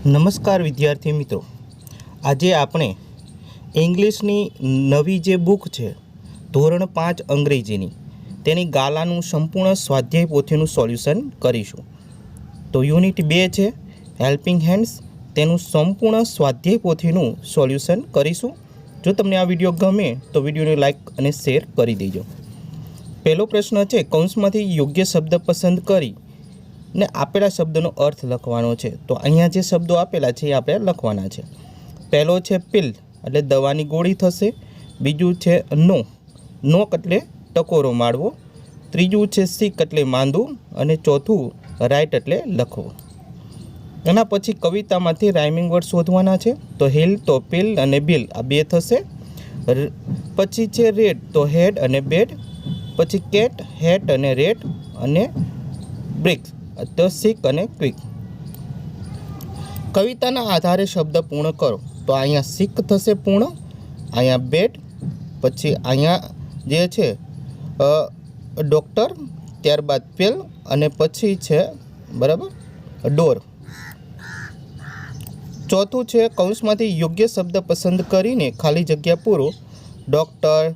નમસ્કાર વિદ્યાર્થી મિત્રો, આજે આપણે ઇંગ્લિશની નવી જે બુક છે ધોરણ 5 અંગ્રેજીની તેની ગાલાનું સંપૂર્ણ સ્વાધ્યાય પોથીનું સોલ્યુશન કરીશું. તો યુનિટ 2 છે હેલ્પિંગ હેન્ડ્સ, તેનું સંપૂર્ણ સ્વાધ્યાય પોથીનું સોલ્યુશન કરીશું. જો તમને આ વિડીયો ગમે તો વિડીયોને લાઈક અને શેર કરી દેજો. પહેલો પ્રશ્ન છે, કૌંસમાંથી યોગ્ય શબ્દ પસંદ કરી ને આપેલા શબ્દનો અર્થ લખવાનો છે. તો અહીંયા જે શબ્દો આપેલા છે એ આપણે લખવાના છે. પહેલો છે પિલ એટલે દવાની ગોળી થશે. બીજું છે નોક એટલે ટકોરો મારવો. ત્રીજું છે સિક એટલે માંદું. અને ચોથું રાઇટ એટલે લખવો. એના પછી કવિતામાંથી રાઇમિંગ વર્ડ શોધવાના છે. તો હિલ તો પિલ અને બિલ આ બે થશે. પછી છે રેડ તો હેડ અને બેડ. પછી કેટ હેટ અને રેટ. અને બ્રિક્સ તો સિક અને ક્વિક. કવિતાના આધારે શબ્દ પૂર્ણ કરો. તો અહીંયા સિક થશે પૂર્ણ, અહીંયા બેડ, પછી અહીંયા જે છે ડૉક્ટર, ત્યારબાદ પેલ અને પછી છે બરાબર ડોર. ચોથું છે કૌંસમાંથી યોગ્ય શબ્દ પસંદ કરીને ખાલી જગ્યા પૂરો. ડૉક્ટર,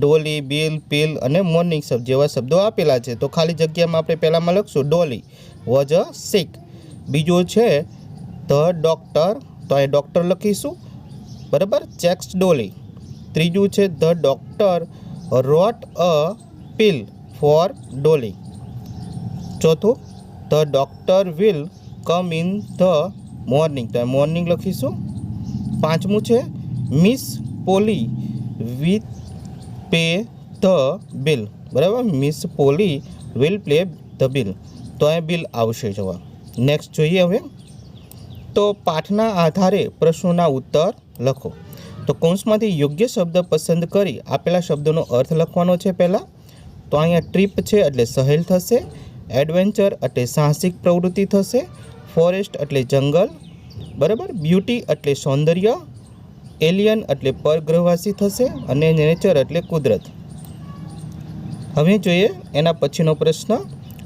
ડોલી, બિલ, પિલ અને મોર્નિંગ શબ્દ જેવા શબ્દો આપેલા છે. તો ખાલી જગ્યામાં આપણે પહેલાંમાં લખશું ડોલી વોઝ અ સિક. બીજો છે ધ ડૉક્ટર, તો એ ડૉક્ટર લખીશું બરાબર, ચેક્સ ડોલી. ત્રીજું છે the doctor wrote a pill for Dolly. ચોથું the doctor will come in the morning, તો મોર્નિંગ લખીશું. પાંચમું છે Miss Polly with pay the bill, બરાબર, Miss Polly will play the bill, તો અહીં બિલ આવશે જવાબ. નેક્સ્ટ જોઈએ હવે. તો પાઠના આધારે પ્રશ્નોના ઉત્તર લખો. તો કૌંસમાંથી યોગ્ય શબ્દ પસંદ કરી આપેલા શબ્દોનો અર્થ લખવાનો છે પહેલાં. તો અહીંયા ટ્રીપ છે એટલે સહેલ થશે. એડવેન્ચર એટલે સાહસિક પ્રવૃત્તિ થશે. ફોરેસ્ટ એટલે જંગલ, બરાબર. બ્યુટી એટલે સૌંદર્ય. એલિયન એટલે પરગ્રહવાસી થશે. અને નેચર એટલે કુદરત. હવે જોઈએ એના પછીનો પ્રશ્ન,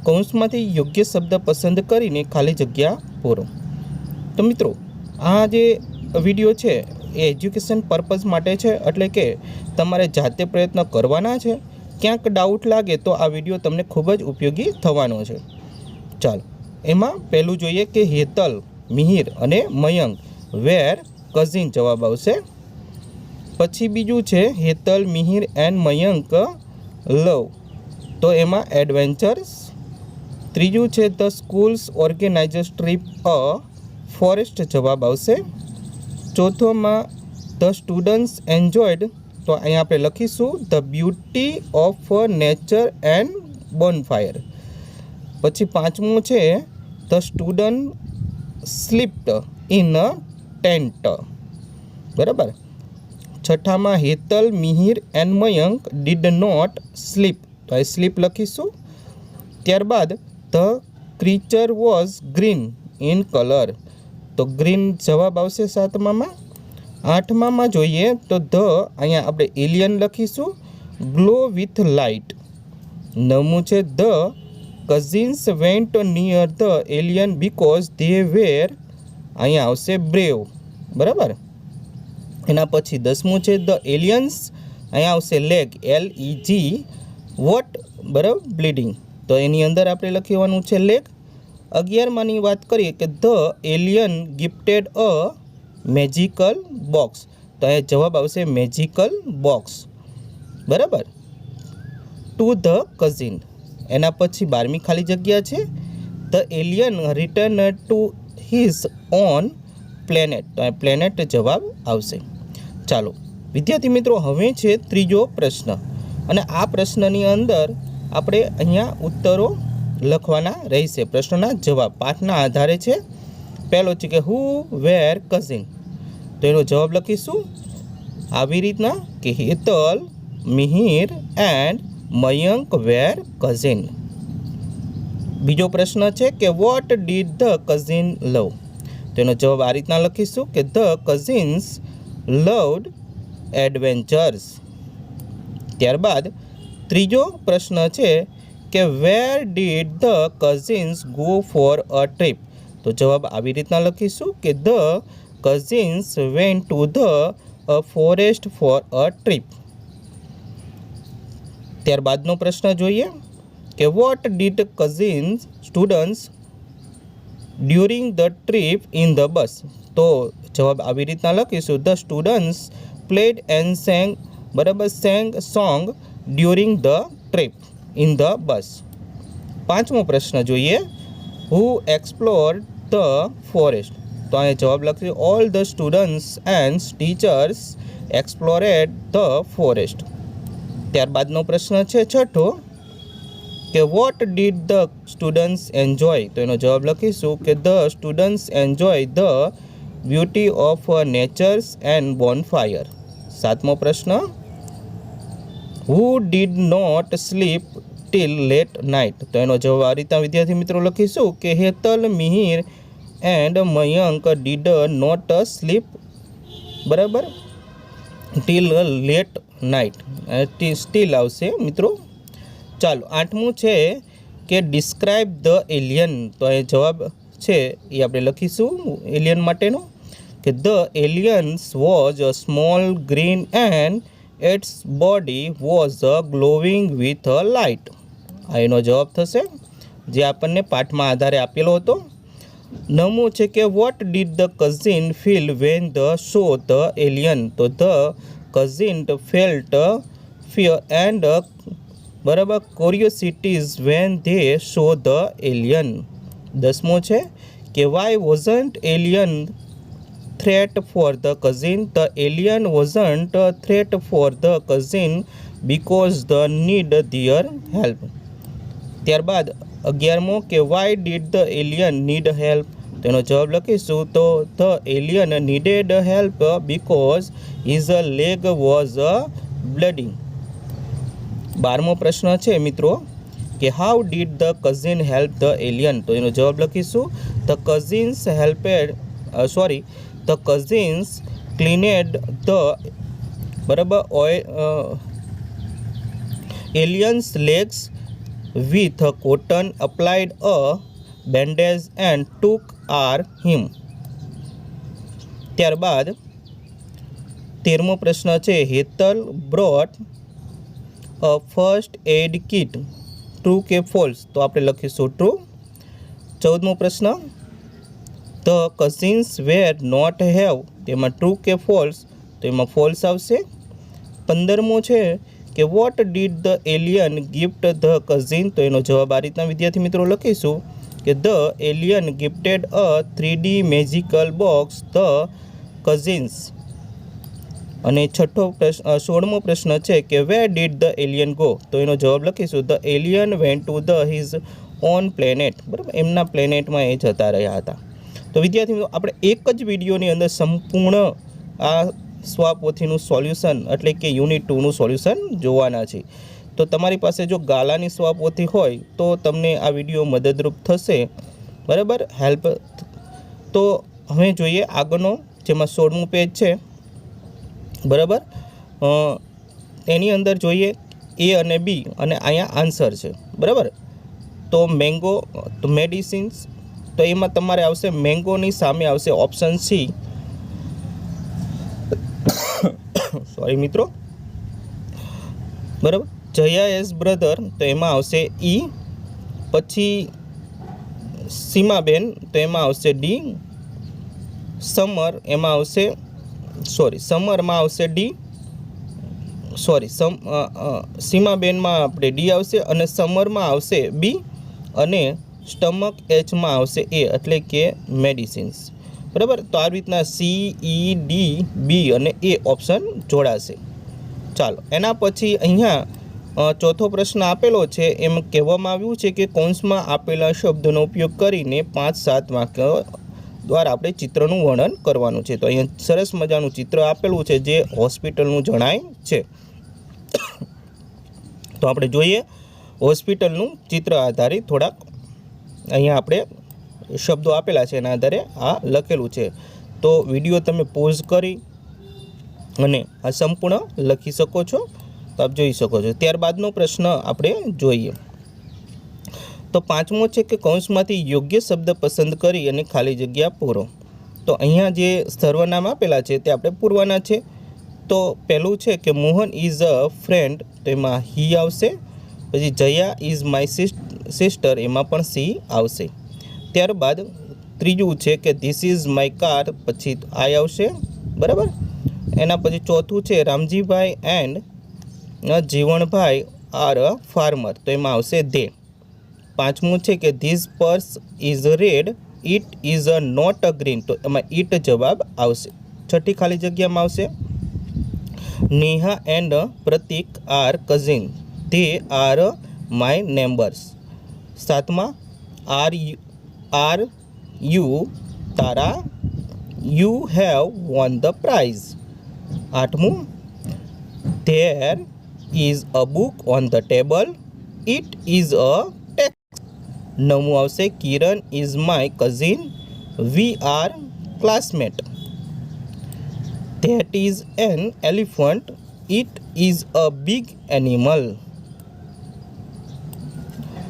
કૌંસમાંથી યોગ્ય શબ્દ પસંદ કરીને ખાલી જગ્યા પૂરો. તો મિત્રો, આ જે વિડીયો છે એ એજ્યુકેશન પર્પઝ માટે છે, એટલે કે તમારે જાતે પ્રયત્ન કરવાના છે. ક્યાંક ડાઉટ લાગે તો આ વિડીયો તમને ખૂબ જ ઉપયોગી થવાનો છે. ચાલો, એમાં પહેલું જોઈએ કે હેતલ, મિહિર અને મયંક વેર કઝિન જવાબ આવશે. પછી બીજું છે હેતલ, મિહિર એન્ડ મયંક લવ, તો એમાં એડવેન્ચર્સ. ત્રીજું છે the schools organize trip a forest જવાબ આવશે. ચોથોમાં ધ સ્ટુડન્ટ્સ એન્જોયડ, તો અહીંયા આપણે લખીશું the beauty of nature and bonfire. પછી પાંચમું છે the student slept in a tent, બરાબર. છઠ્ઠામાં Hetal, Mihir and Mayank did not sleep, તો એ સ્લીપ લખીશું. ત્યારબાદ the creature was green in colour, તો ગ્રીન જવાબ આવશે સાતમામાં. આઠમામાં જોઈએ તો ધ, અહીંયા આપણે એલિયન લખીશું, ગ્લો વિથ લાઇટ. નવમું છે the cousins went near the alien because they were, અહીંયા આવશે બ્રેવ, બરાબર. એના પછી 10મું છે ધ એલિયન્સ, અહીંયા આવશે લેગ, LEG, વોટ, બરાબર, બ્લીડિંગ, તો એની અંદર આપણે લખવાનું છે લેગ. 11માની વાત કરીએ કે the alien gifted a magical box, તો એ જવાબ આવશે મેજિકલ બોક્સ, બરાબર, ટુ ધ કઝિન. એના પછી 12મી ખાલી જગ્યા છે the alien return to his own planet, તો એ પ્લેનેટ જવાબ આવશે. ચાલો વિદ્યાર્થી મિત્રો, હવે છે ત્રીજો પ્રશ્ન, અને આ પ્રશ્નની અંદર આપણે અહીંયા ઉત્તરો લખવાના રહેશે. પ્રશ્નના જવાબ પાઠના આધારે છે. પહેલો છે કે હુ વેર કઝિન, તો એનો જવાબ લખીશું આવી રીતના કે Hetal, Mihir and Mayank were cousin. બીજો પ્રશ્ન છે કે what did the cousin love, તો એનો જવાબ આ રીતના લખીશું કે ધ કઝિન્સ લવડ એડવેન્ચર્સ. ત્યારબાદ ત્રીજો પ્રશ્ન છે કે where did the cousins go for a trip, તો જવાબ આવી રીતના લખીશું કે the cousins went to the forest for a trip. ત્યારબાદનો પ્રશ્ન જોઈએ કે what did cousins students during the trip in the bus. તો જવાબ આવી રીતના લખીશું the students played and sang, બરાબર, sang song during the trip in the bus. પાંચમો પ્રશ્ન જોઈએ હુ એક્સપ્લોર્ડ ધ ફોરેસ્ટ. તો અહીંયા જવાબ લખીશું all the students and teachers explored the forest. ત્યારબાદનો પ્રશ્ન છે છઠ્ઠો કે what did the students enjoy. તો એનો જવાબ લખીશું કે the students enjoy the beauty of natures and bonfire. સાતમો પ્રશ્ન who did not sleep till late night. તો એનો જવાબ આ રીતના વિદ્યાર્થી મિત્રો લખીશું કે Hetal, Mihir and Mayank did not sleep, બરાબર, ટીલ લેટ નાઇટ. સ્ટીલ આવશે મિત્રો. ચાલો આઠમું છે કે ડિસ્ક્રાઇબ ધ એલિયન. તો એ જવાબ છે એ આપણે લખીશું એલિયન માટેનો કે the aliens was a small green and its body was glowing with a light. આ એનો જવાબ થશે જે આપણને પાઠમાં આધારે આપેલો હતો. નવમું છે કે what did the cousin feel when the show the alien. તો the cousin felt fear and, બરાબર, curiosities when they show the alien. દસમો છે કે why wasn't alien threat for the cousin. The alien wasn't threat for the cousin because the need their help. ત્યારબાદ 11મો કે why did the alien need help. તેનો જવાબ લખીશું તો the alien needed help because his leg was bleeding. 12મો પ્રશ્ન છે મિત્રો કે how did the cousin help the alien. તો એનો જવાબ લખીશું the cousins helped, the cousins cleaned the, બરાબર, alien's legs with cotton, applied a bandage and took him. ત્યારબાદ 13મો પ્રશ્ન છે Hetal brought a first aid kit. True કે ફોલ્સ. તો આપણે લખીશું ટ્રુ. 14મો પ્રશ્ન the cousins were not have. તેમાં ટ્રુ કે ફોલ્સ. તો એમાં ફોલ્સ આવશે. 15મો છે કે what did the alien gift the cousin. તો એનો જવાબ આ રીતના વિદ્યાર્થી મિત્રો લખીશું કે the alien gifted a 3D magical box the cousins. અને 16મો પ્રશ્ન છે કે where did the alien go. તો એનો જવાબ લખીશું the alien vent to the his own planet. બરાબર, એમના પ્લેનેટમાં એ જતા રહ્યા હતા. તો વિદ્યાર્થી મિત્રો આપણે એક જ વિડીયોની અંદર સંપૂર્ણ આ સ્વાપોથીનું સોલ્યુશન એટલે કે યુનિટ 2નું સોલ્યુશન જોવાના છે. તો તમારી પાસે જો ગાલાની સ્વાપોથી હોય તો તમને આ વિડીયો મદદરૂપ થશે, બરાબર, હેલ્પ. તો હવે જોઈએ આગળનો જેમાં 16મું પેજ છે, બરાબર. એની અંદર જોઈએ એ અને બી અને અહીંયા આન્સર છે, બરાબર. તો મેંગો, તો મેડિસિન્સ, તો એમાં તમારે આવશે મેંગોની સામે આવશે ઓપ્શન સી. સોરી મિત્રો, બરાબર. જયા એસ બ્રધર, તો એમાં આવશે ઈ. પછી સીમાબેન, તો એમાં આવશે ડી. સમર, એમાં આવશે સમરમાં આવશે ડી. સીમાબેનમાં આપણે ડી આવશે અને સમરમાં આવશે બી અને સ્ટમક એચમાં આવશે એ એટલે કે મેડિસિન્સ, બરાબર. તો આ રીતના સી, ઈ, ડી, બી અને એ ઓપ્શન જોડાશે. ચાલો એના પછી અહીંયા ચોથો પ્રશ્ન આપેલો છે. એમ કહેવામાં આવ્યું છે કે કૌંસમાં આપેલા શબ્દોનો ઉપયોગ કરીને 5-7 વાક્ય દ્વારા આપણે ચિત્રનું વર્ણન કરવાનું છે. તો અહીંયા સરસ મજાનું ચિત્ર આપેલું છે જે હોસ્પિટલનું જણાય છે. તો આપણે જોઈએ હોસ્પિટલનું ચિત્ર આધારિત થોડાક અહીંયા આપણે શબ્દો આપેલા છે એના આધારે આ લખેલું છે. તો વિડીયો તમે પોઝ કરી અને આ સંપૂર્ણ લખી શકો છો, તો આપ જોઈ શકો છો. ત્યારબાદનો પ્રશ્ન આપણે જોઈએ. તો પાંચમો છે કે કૌંસમાંથી યોગ્ય શબ્દ પસંદ કરી અને ખાલી જગ્યા પૂરો. તો અહીંયા જે સર્વનામ આપેલા છે તે આપણે પૂરવાના છે. તો પહેલું છે કે મોહન ઇઝ અ ફ્રેન્ડ, તો એમાં હી આવશે. પછી જયા ઇઝ માય સિસ્ટર, એમાં પણ સી આવશે. ત્યારબાદ ત્રીજું છે કે ધીસ ઇઝ માય કાર, પછી આઈ આવશે, બરાબર. એના પછી ચોથું છે Ramjibhai and Jivanbhai are a farmer, તો એમાં આવશે દે. પાંચમું છે કે this purse is red, it is a not a green, તો એમાં ઇટ જવાબ આવશે. છઠ્ઠી ખાલી જગ્યામાં આવશે Neha and Pratik are cousin, they are my members. સાતમા are you Tara, you have won the prize. આઠમું there is a book on the table, it is a text. નવમું આવશે Kiran is my cousin, we are classmate. That is an elephant, it is a big animal.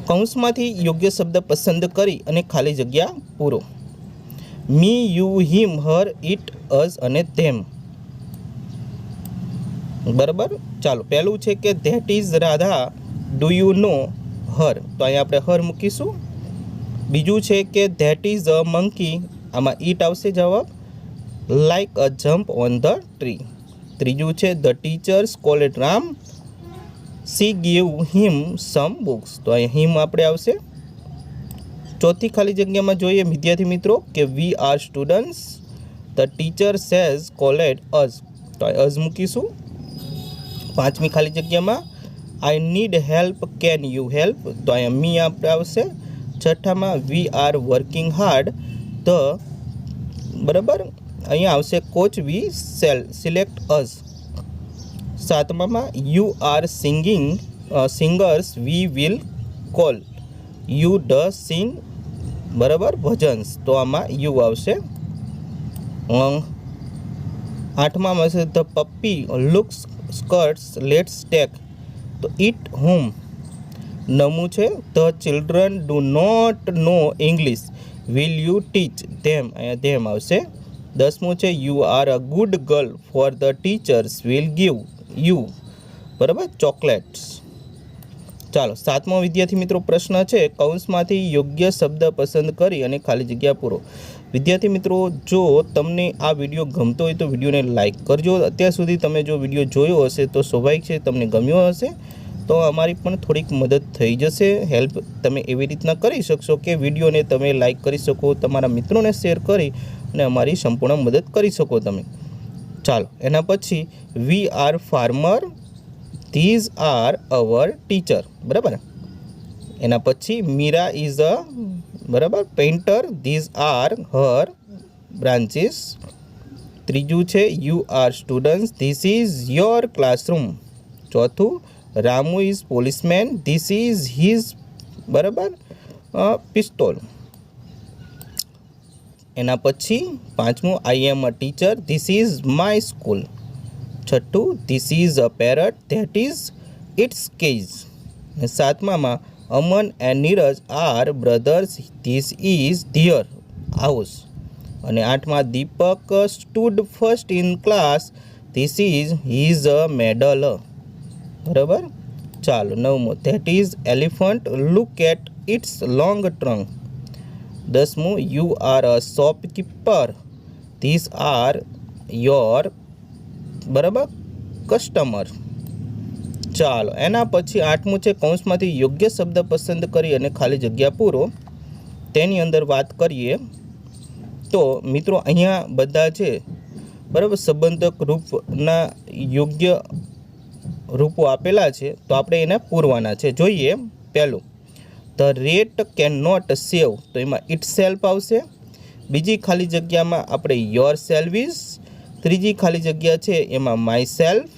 કૌંસમાંથી યોગ્ય શબ્દ પસંદ કરી અને ખાલી જગ્યા પૂરો. મી, યુ, હિમ, હર, ઇટ, અસ અને ધેમ. બરાબર. ચાલો, પહેલું છે કે that is Radha, do you know her, તો અહીંયા આપણે હર મૂકીશું. બીજું છે કે ધેટ ઇઝ અ મંકી, આમાં ઇટ આવશે જવાબ. Like a jump on the tree. ત્રીજું છે the teacher scold Ram, she give him some books, તો અહીંયા હિમ આપણે આવશે. ચોથી ખાલી જગ્યામાં જોઈએ વિદ્યાર્થી મિત્રો કે we are students, the teacher says called us, તો અસ મૂકીશું. પાંચમી ખાલી જગ્યામાં I need help, can you help, તો અહીંયા મી આપણે આવશે. છઠ્ઠામાં we are working hard, the, બરાબર, અહીંયા આવશે કોચ, વી સિલેક્ટ અસ. સાતમામાં you are singers, we will call you the sing, બરાબર, ભજન્સ, તો આમાં યુ આવશે. આઠમામાં આવશે the puppy looks skirts, let's take, તો ઇટ હોમ. નવમું છે the children do not know English, will you teach them, અહીંયા ધેમ આવશે. દસમું છે you are a good girl, for the teachers will give you, બરાબર, ચોકલેટ્સ. ચાલો, સાતમો વિદ્યાર્થી મિત્રો પ્રશ્ન છે કૌંસમાંથી યોગ્ય શબ્દ પસંદ કરી અને ખાલી જગ્યા પૂરો. વિદ્યાર્થી મિત્રો, જો તમને આ વિડીયો ગમતો હોય તો વિડીયોને લાઇક કરજો. અત્યાર સુધી તમે જો વિડીયો જોયો હશે તો સ્વાભાવિક છે તમને ગમ્યો હશે, તો અમારી પણ થોડીક મદદ થઈ જશે. હેલ્પ તમે એવી રીતના કરી શકશો કે વિડીયોને તમે લાઇક કરી શકો, તમારા મિત્રોને શેર કરી અને અમારી સંપૂર્ણ મદદ કરી શકો તમે. ચાલો, એના પછી we are farmer, these are our teacher, બરાબર. એના પછી મીરા ઇઝ અ, બરાબર, painter, these are her branches. ત્રીજું છે you are students, this is your classroom. ચોથું Ramu is policeman, this is his, બરાબર, પિસ્તોલ. એના પછી પાંચમું I am a teacher, this is my school. છઠ્ઠું this is a parrot, that is its cage. સાતમામાં Aman and Neeraj are brothers, this is their house. અને આઠમાં Deepak stood first in class, this is his a medal, બરાબર. ચાલો, નવમો that is elephant, look at its long trunk. દસમું you are a shopkeeper, this are your, બરાબર, customer. ચાલો, એના પછી આઠમું છે કૌંસમાંથી યોગ્ય શબ્દ પસંદ કરી અને ખાલી જગ્યા પૂરો. તેની અંદર વાત કરીએ તો મિત્રો અહીંયા બધા છે, બરાબર, સંબંધક રૂપના યોગ્ય રૂપો આપેલા છે, તો આપણે એને પૂરવાના છે. જોઈએ પહેલું ધ રેટ કેન નોટ સેવ, તો એમાં ઇટ સેલ્ફ આવશે. બીજી ખાલી જગ્યામાં આપણે યોર સેલ્વિસ. ત્રીજી ખાલી જગ્યા છે એમાં માય સેલ્ફ.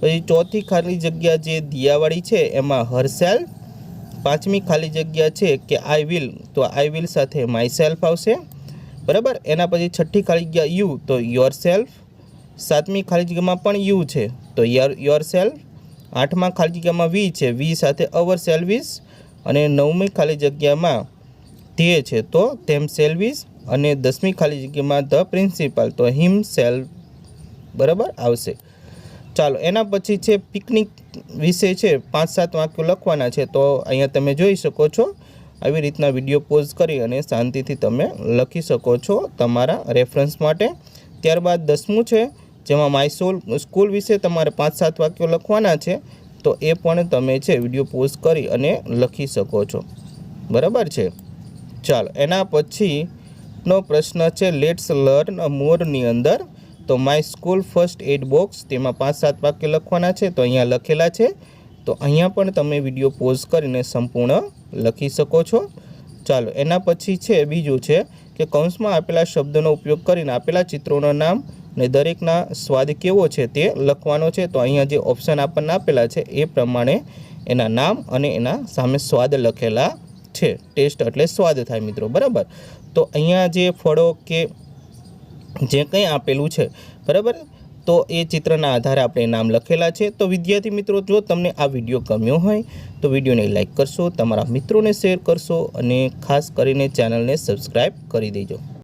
પછી ચોથી ખાલી જગ્યા જે દિયાવાળી છે એમાં હર સેલ્ફ. પાંચમી ખાલી જગ્યા છે કે આઈ વિલ, તો આઈ વિલ સાથે માય સેલ્ફ આવશે, બરાબર. એના પછી છઠ્ઠી ખાલી જગ્યા યુ, તો યોર સેલ્ફ. સાતમી ખાલી જગ્યામાં પણ યુ છે, તો યોર સેલ્ફ. આઠમા ખાલી જગ્યામાં વી છે, વી સાથે અવર સેલ્વિસ. અને 9મી ખાલી જગ્યામાં તે છે તો themselves અને 10મી ખાલી જગ્યામાં ધ પ્રિન્સિપાલ તો હિમસેલ્ફ બરાબર આવશે। ચાલો એના પછી છે પિકનિક વિશે છે 5-7 વાક્યો લખવાના છે તો અહીંયા તમે જોઈ શકો છો આવી રીતના વિડીયો પોઝ કરી અને શાંતિથી તમે લખી શકો છો તમારા રેફરન્સ માટે। ત્યારબાદ 10મું છે જેમાં માય સ્કૂલ વિશે તમારે 5-7 વાક્યો લખવાના છે તો એ પણ તમે છે વિડીયો પોઝ કરી અને લખી શકો છો બરાબર છે। ચાલો એના પછીનો પ્રશ્ન છે લેટ્સ લર્ન મોરની અંદર તો my school first aid box તેમાં 5-7 વાક્ય લખવાના છે તો અહીંયા લખેલા છે તો અહીંયા પણ તમે વિડીયો પોઝ કરીને સંપૂર્ણ લખી શકો છો। ચાલો એના પછી છે બીજું છે કે કૌંસમાં આપેલા શબ્દોનો ઉપયોગ કરીને આપેલા ચિત્રોના નામ ને દરેકના સ્વાદ કેવો છે તે લખવાનો છે તો અહીંયા જે ઓપ્શન આપણને આપેલા છે એ પ્રમાણે એના નામ અને એના સામે સ્વાદ લખેલા છે। ટેસ્ટ એટલે સ્વાદ થાય મિત્રો બરાબર। તો અહીંયા જે ફળો કે જે કંઈ આપેલું છે બરાબર તો એ ચિત્રના આધારે આપણે નામ લખેલા છે। તો વિદ્યાર્થી મિત્રો જો તમને આ વિડીયો ગમ્યો હોય તો વિડીયોને લાઈક કરશો, તમારા મિત્રોને શેર કરશો અને ખાસ કરીને ચેનલને સબસ્ક્રાઈબ કરી દેજો।